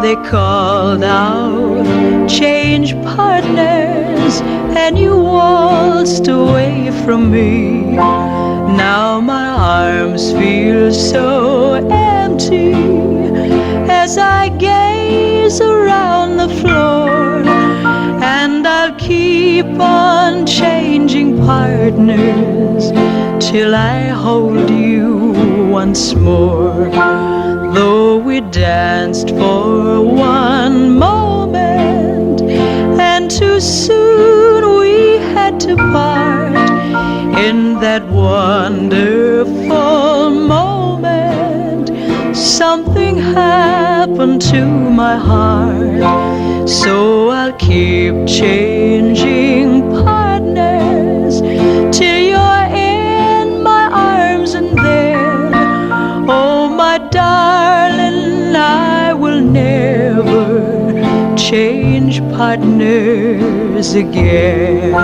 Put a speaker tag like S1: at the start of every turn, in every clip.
S1: they called out, change partners, and you waltzed away from me. Now my arms feel so empty as I gaze around the floor, and I'll keep on changing partners till I hold you once more. Though we danced for one moment, and too soon we had to part, in that wonderful moment, something happened to my heart. So I'll keep changing partners till you're in my arms, and then, oh my darling, I will never change partners again.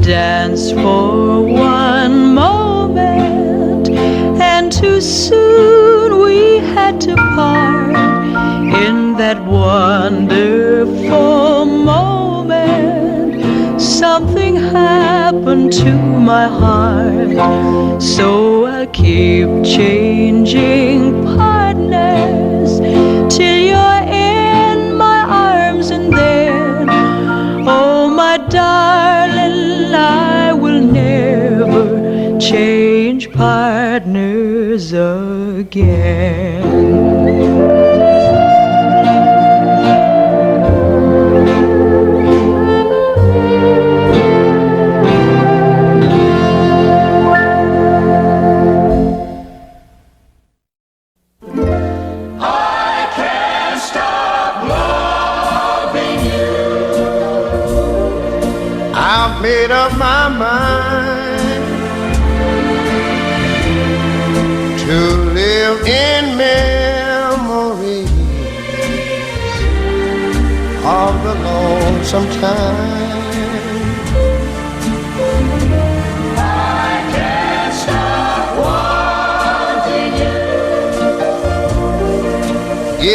S1: Dance for one moment, and too soon we had to part, in that wonderful moment, something happened to my heart. So I'll keep changing partners till you're in my arms, and then, oh my darling, I will never change partners again.
S2: Made up my mind to live in memories of the lonesome time.
S3: I can't stop wanting you.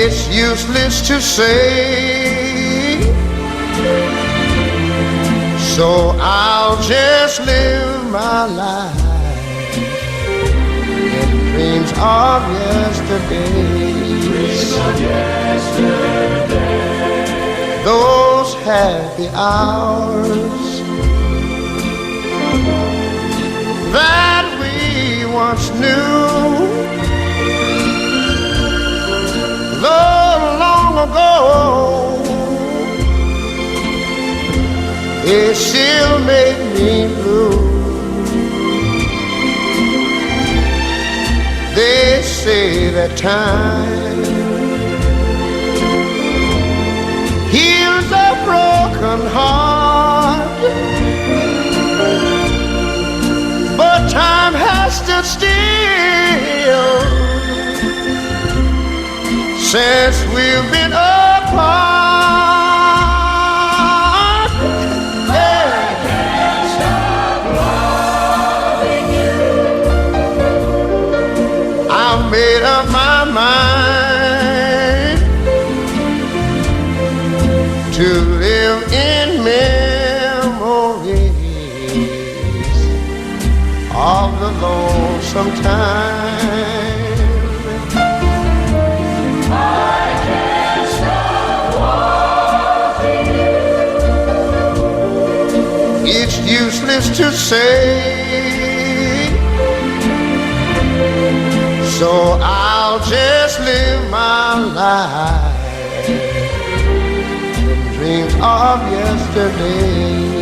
S2: It's useless to say, so I'll just live my life in dreams of yesterday.
S3: Dreams of yesterday.
S2: Those happy hours that we once knew, though long ago, it still make me blue. They say that time heals a broken heart, but time has stood still since we've been apart. Made up my mind to live in memories of the lonesome time.
S3: I can't stop wanting you.
S2: It's useless to say, so I'll just live my life in dreams of yesterdays.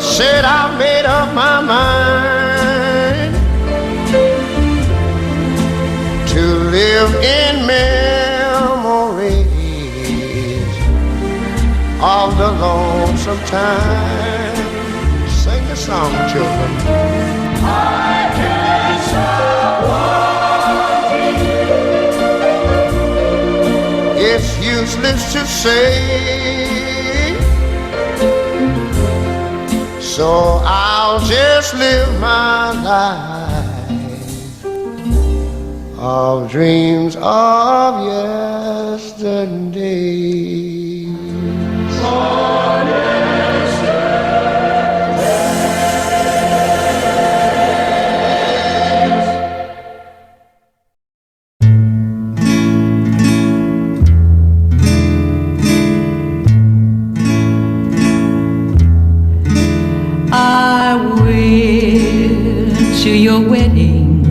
S2: said I made up my mind to live in memories of the lonesome time. Sing the song, children.
S3: I can't stop wanting you.
S2: It's useless to say, so I'll just live my life of dreams of yesterday.
S1: I went to your wedding,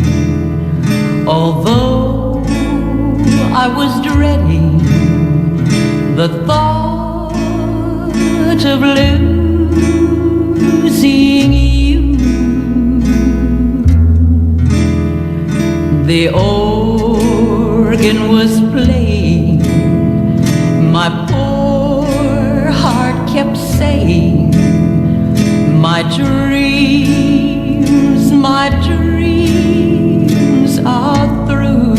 S1: although I was dreading the thought of losing you. The organ was playing, my poor heart kept saying, my dreams are through.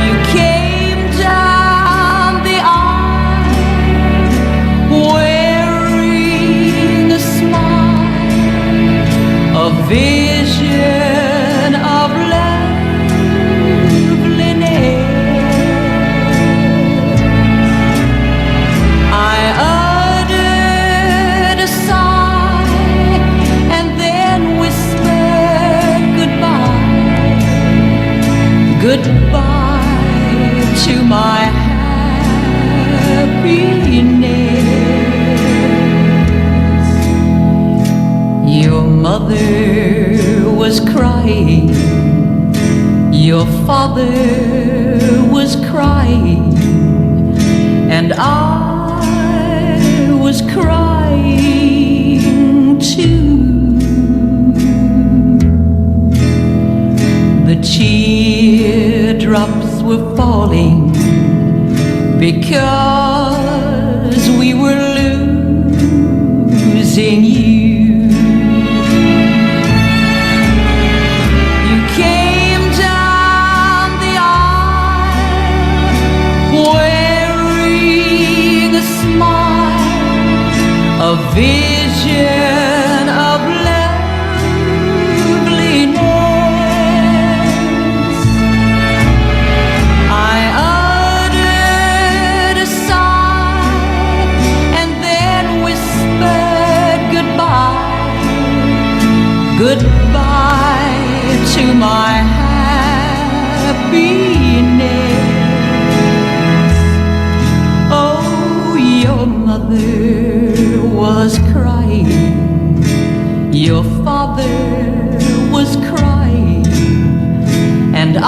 S1: You came down the aisle wearing a smile, a vision of loveliness. Goodbye to my happiness. Your mother was crying, your father was crying, and I was crying too. The teardrops were falling because we were losing you. You came down the aisle wearing a smile, a vision of loveliness. I uttered a sigh and then whispered goodbye, goodbye to my happiness. Oh, your mother was crying, your father was crying, and I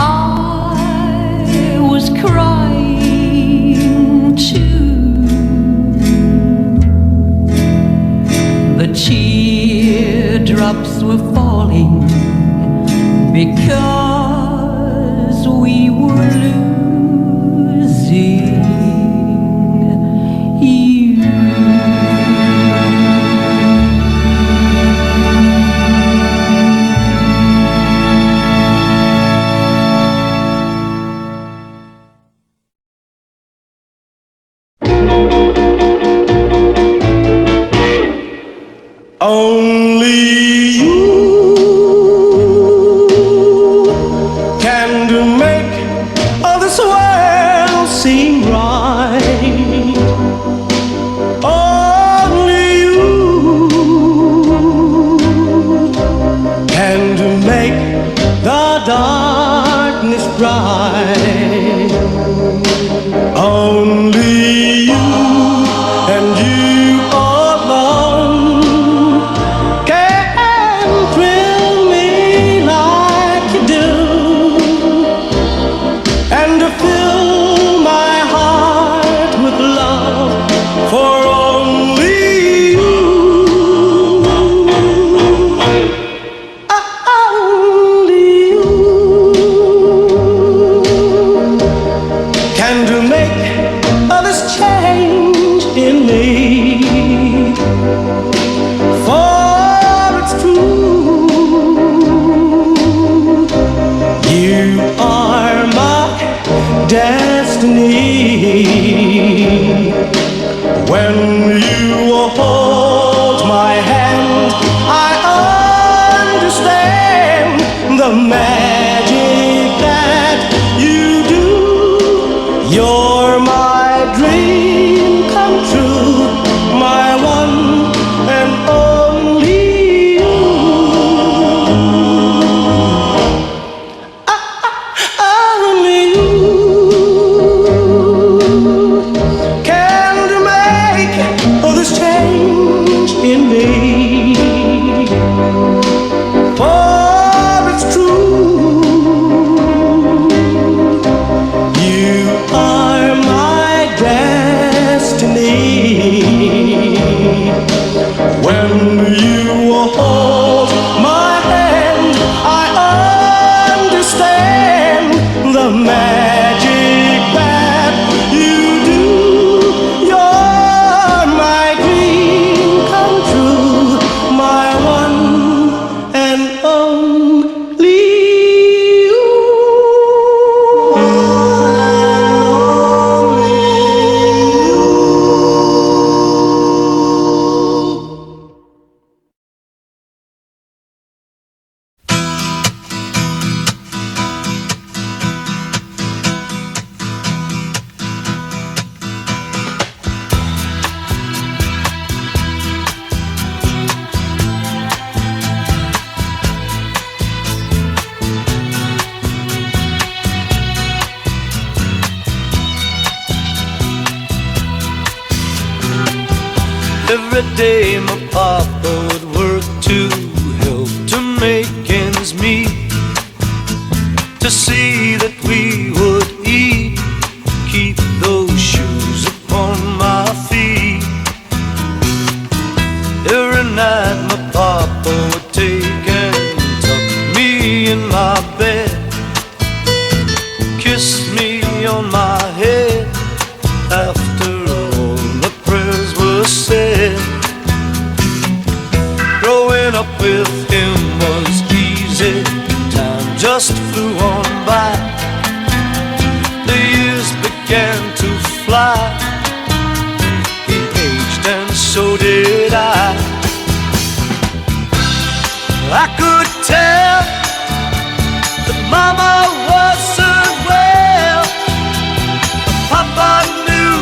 S1: was crying too. The teardrops were falling because we were losing you.
S4: Only you can make all this world seem right. Only you can make the darkness bright. Only you and you alone change in me. For it's true, you are my destiny. When you hold my hand, I understand the magic that you do. You're my dream come true, my one and only you. Only you can make all this change in me. For it's true, you are my destiny. When you hold my hand, I understand the magic that you do. You're my dream come true, my one and only you.
S5: Every day my papa would work to help to make ends meet, to see that we would eat, keep those shoes upon my feet. Every night my papa would take and tuck me in my bed, kiss me on my head after all the prayers were said. Growing up with him was easy, time just flew on by. The years began to fly, he aged and so did I. I could tell that Mama wasn't well, Papa knew,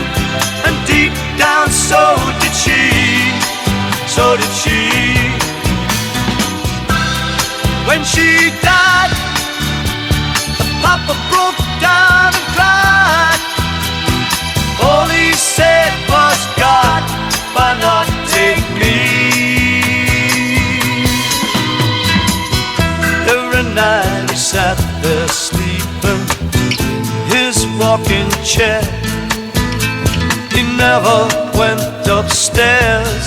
S5: and deep down so did she, so did she. When she died, Papa broke down and cried. All he said was, God, why not take me? Every night he sat there sleeping in his rocking chair. He never went upstairs,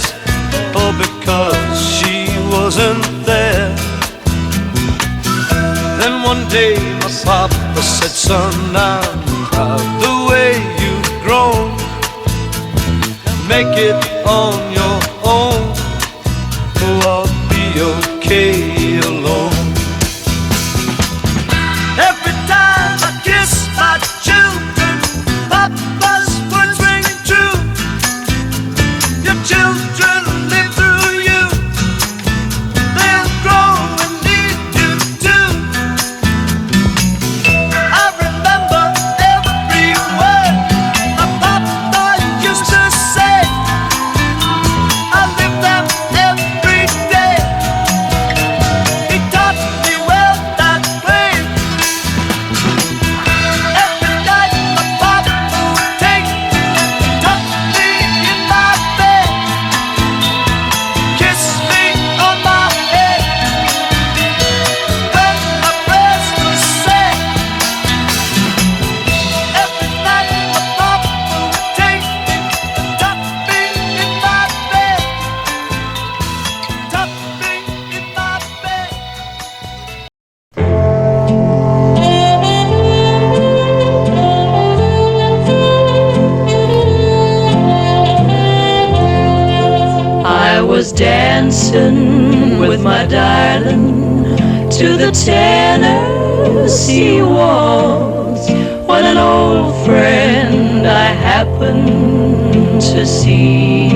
S5: oh, because she wasn't there. Then one day my papa said, son, I'm proud the way you've grown. Make it on your own, oh, I'll be okay alone. Every time I kiss my children, Papa's words ring true. Your children live through you, they'll grow and need you too. I remember every word my Papa used to say. I live them every day.
S1: was dancing with my darling to the Tennessee waltz when an old friend I happened to see.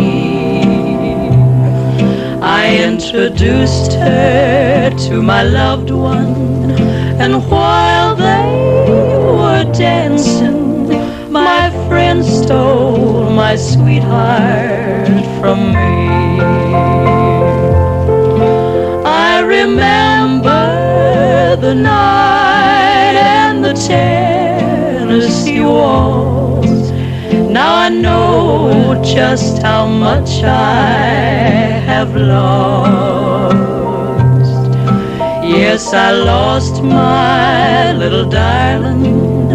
S1: I introduced her to my loved one, and while they were dancing, my friend stole my sweetheart from me. I remember the night and the Tennessee waltz. Now I know just how much I have lost. Yes, I lost my little darling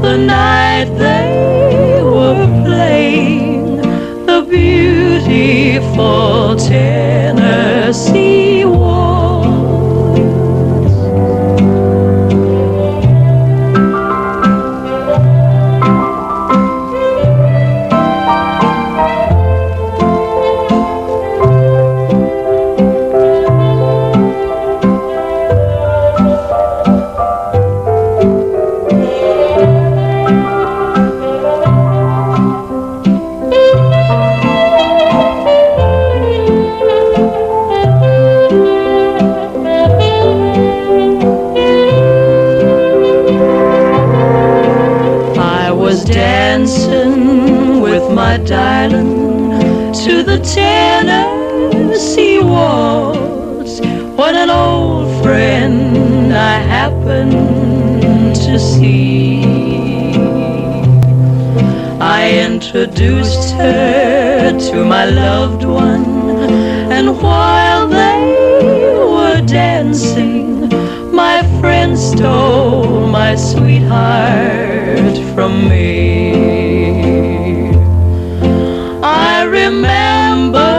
S1: the night they were playing the beautiful Tennessee waltz. Dancing with my darling to the Tennessee waltz when an old friend I happened to see. I introduced her to my loved one, and while they were dancing, my friend stole my sweetheart from me. I remember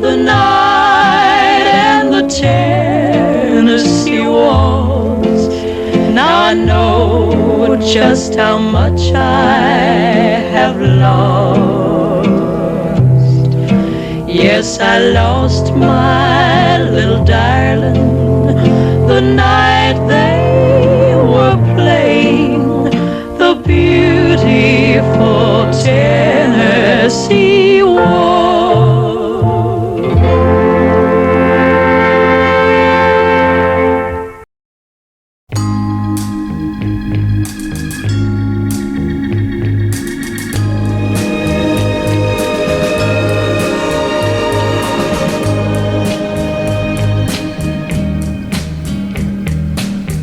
S1: the night and the Tennessee waltz. Now I know just how much I have lost. Yes, I lost my little darling the night they were playing the beautiful Tennessee waltz.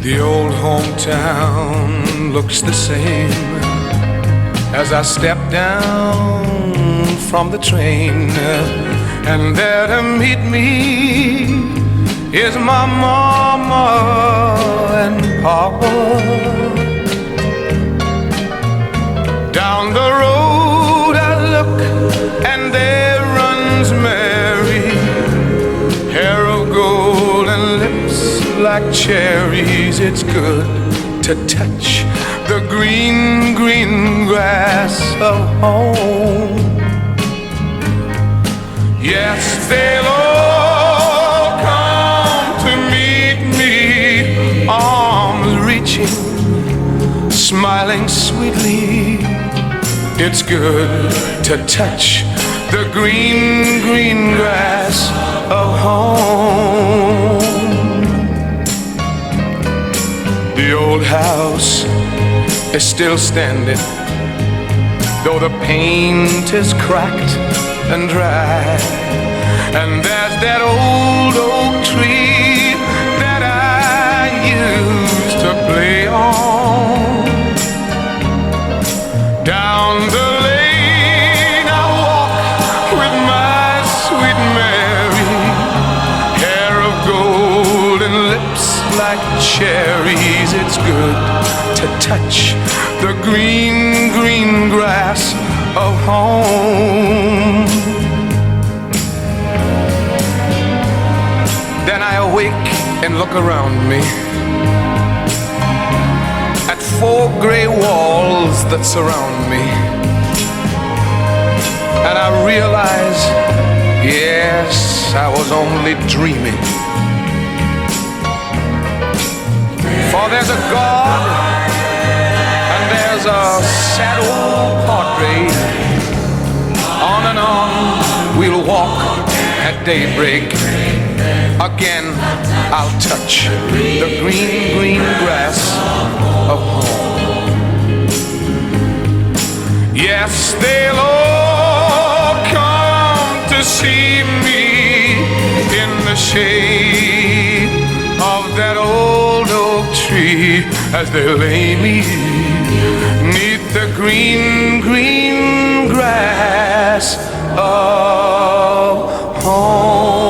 S5: The old hometown looks the same as I step down from the train, and there to meet me is my mama and papa. Down the road I look, and there runs Mary, hair of gold and lips like cherries. It's good to touch the green, green grass of home. Yes, they'll all come to meet me, arms reaching, smiling sweetly. It's good to touch the green, green grass of home. The old house is still standing, though the paint is cracked and dry. And there's that old oak tree that I used to play on. Down the lane I walk with my sweet Mary, hair of gold and lips like cherries. It's good to touch the green, green grass of home. Then I awake and look around me at four gray walls that surround me, and I realize, yeah,
S6: guess I was only dreaming. For there's a God and there's a sad old portrait. On and on we'll walk at daybreak. Again I'll touch the green, green grass of home. Yes, they'll all come to see me in the shade of that old oak tree as they lay me 'neath the green, green grass of home.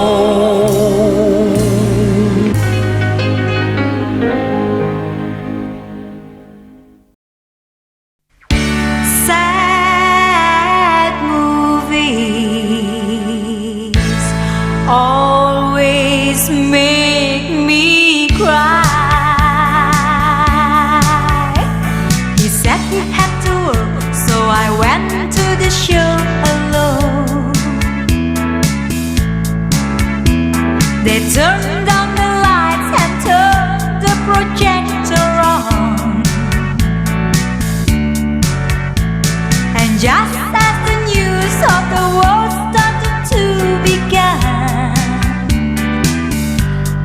S7: Sad movies always make me cry. He said he had to work, so I went to the show alone. They turned on the lights and turned the projector on. And just as the news of the world started to begin,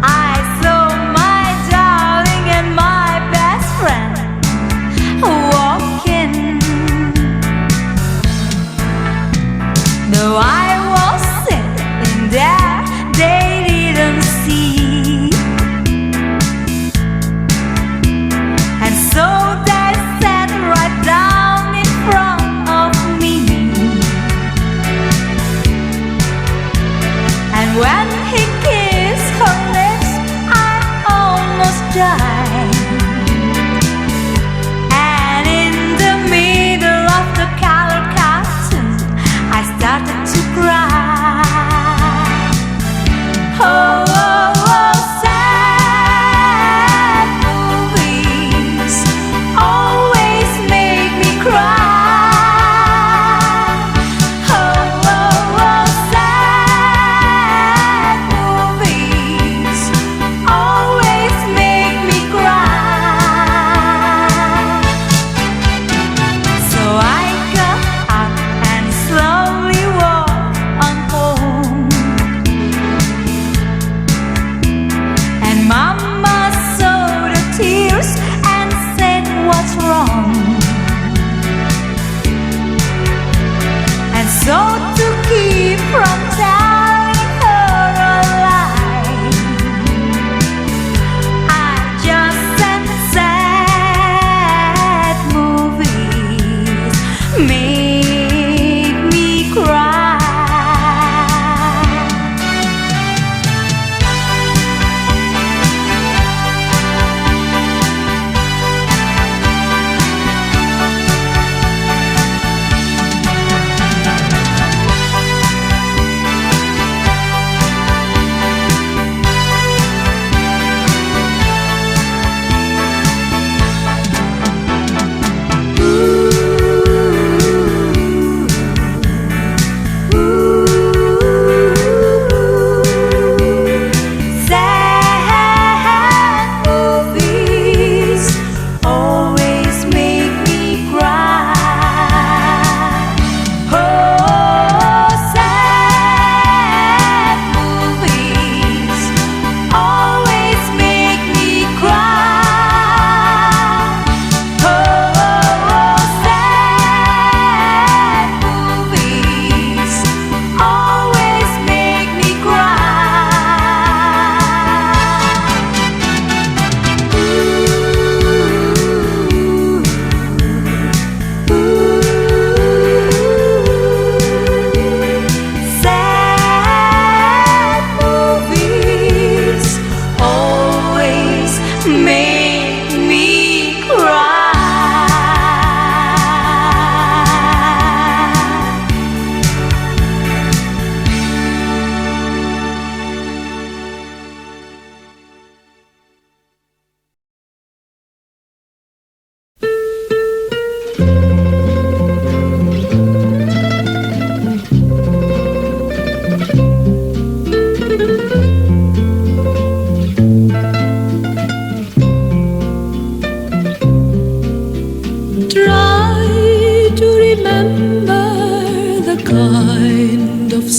S7: I saw my darling and my best friend walking. Though I was sitting there, they didn't see. And so they sat right down in front of me. And when he kissed her lips, I almost died. And in the middle of the color cartoon, I started to cry.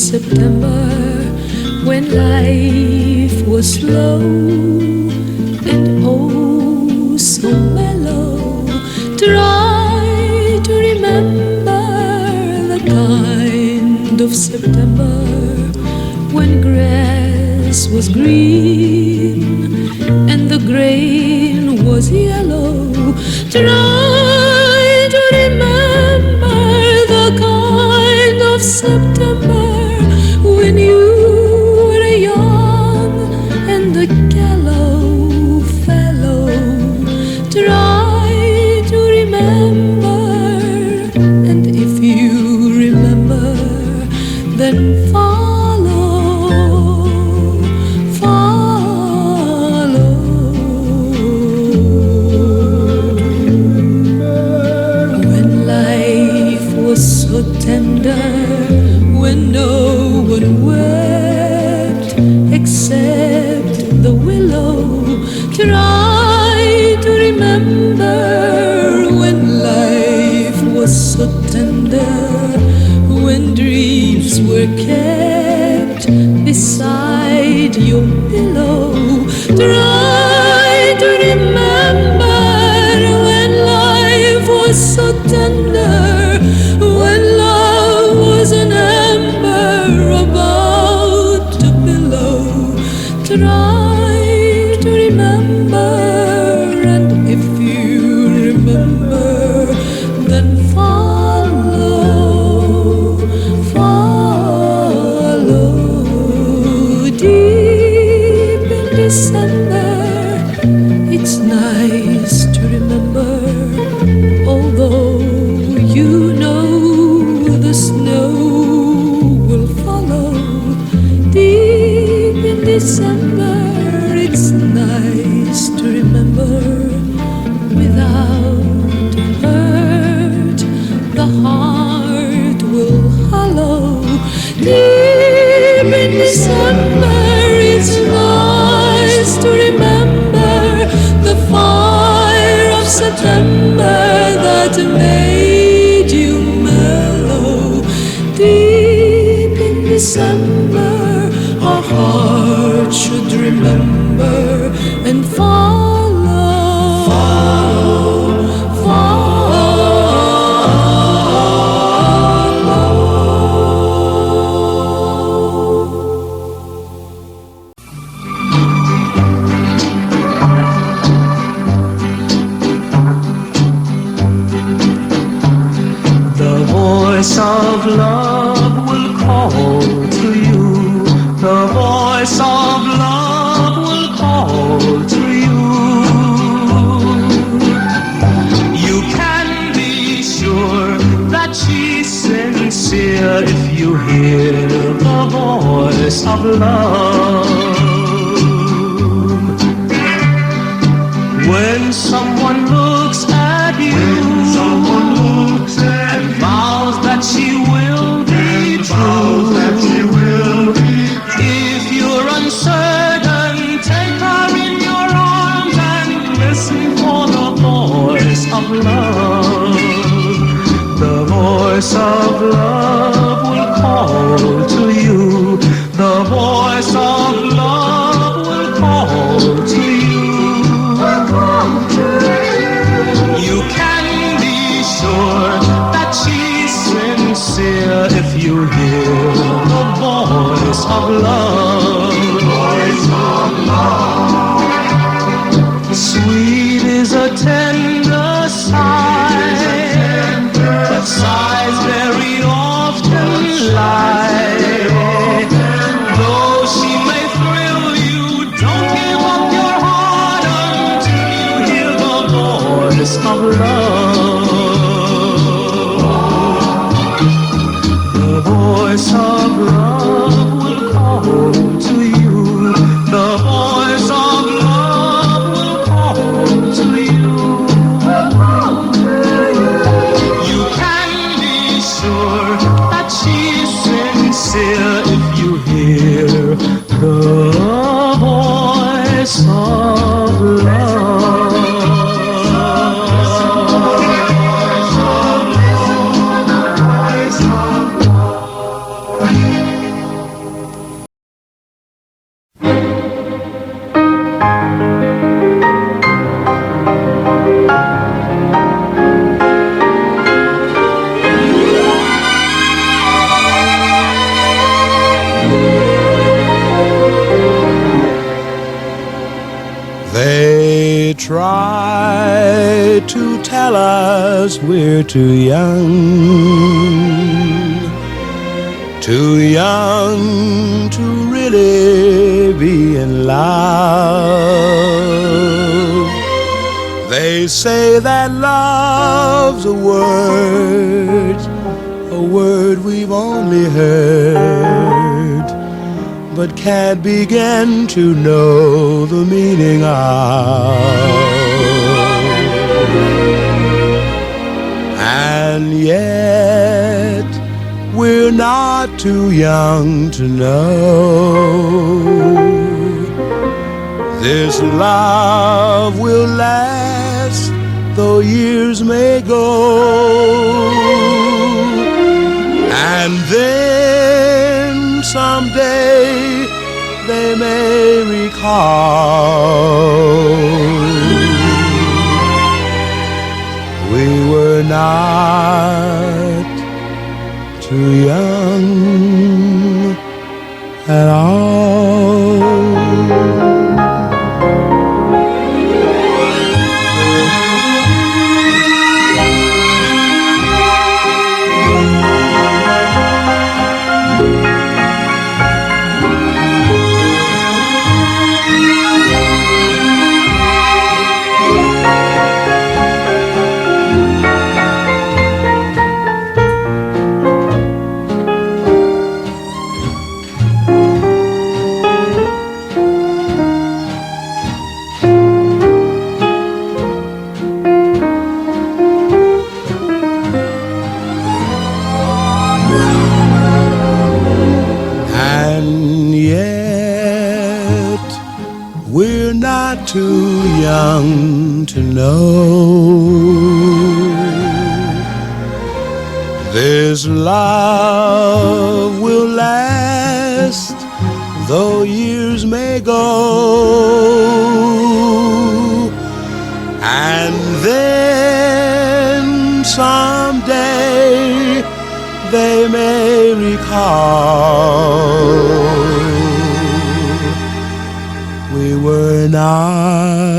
S1: September, when life was slow and oh so mellow. Try to remember the kind of September when grass was green and the grain was yellow. Try to remember the kind of September when you were young and a callow fellow. Try to remember, and if you remember, then tender, when no one wept except the willow. Try to remember when life was so tender, when dreams were kept beside your pillow. Try to remember when life was so tender, when love was an ember about to billow. Try to remember, and if you remember, then follow, follow. Deep in December, it's nice to remember, although you know the snow will follow. Deep in December, it's nice to remember, without hurt the heart will hollow. Deep in December, it's nice to remember the fire of September that made you mellow. Deep in December, our heart should remember and follow, follow.
S4: The voice of love will call to you. The voice of love will call to you. You can be sure that she's sincere if you hear the voice of love. When someone looks at you, and vows that she will be true. If you're uncertain, take her in your arms and listen for the voice of love. The voice of love will call to you. The voice of love will call to you. You can be sure that she's sincere if you hear the voice of love. Sweet is a tender sigh, but sighs very often lie. Though she may thrill you, don't give up your heart until you hear the voice of love. The voice of love will call to you. The voice of love will call to you. You can be sure that she's sincere if you hear the voice of love.
S2: tell us we're too young to really be in love. They say that love's a word we've only heard, but can't begin to know the meaning of. And yet we're not too young to know this love will last though years may go. And then someday they may recall we were not too young at all. Too young to know this love will last though years may go. And then someday they may recall we were not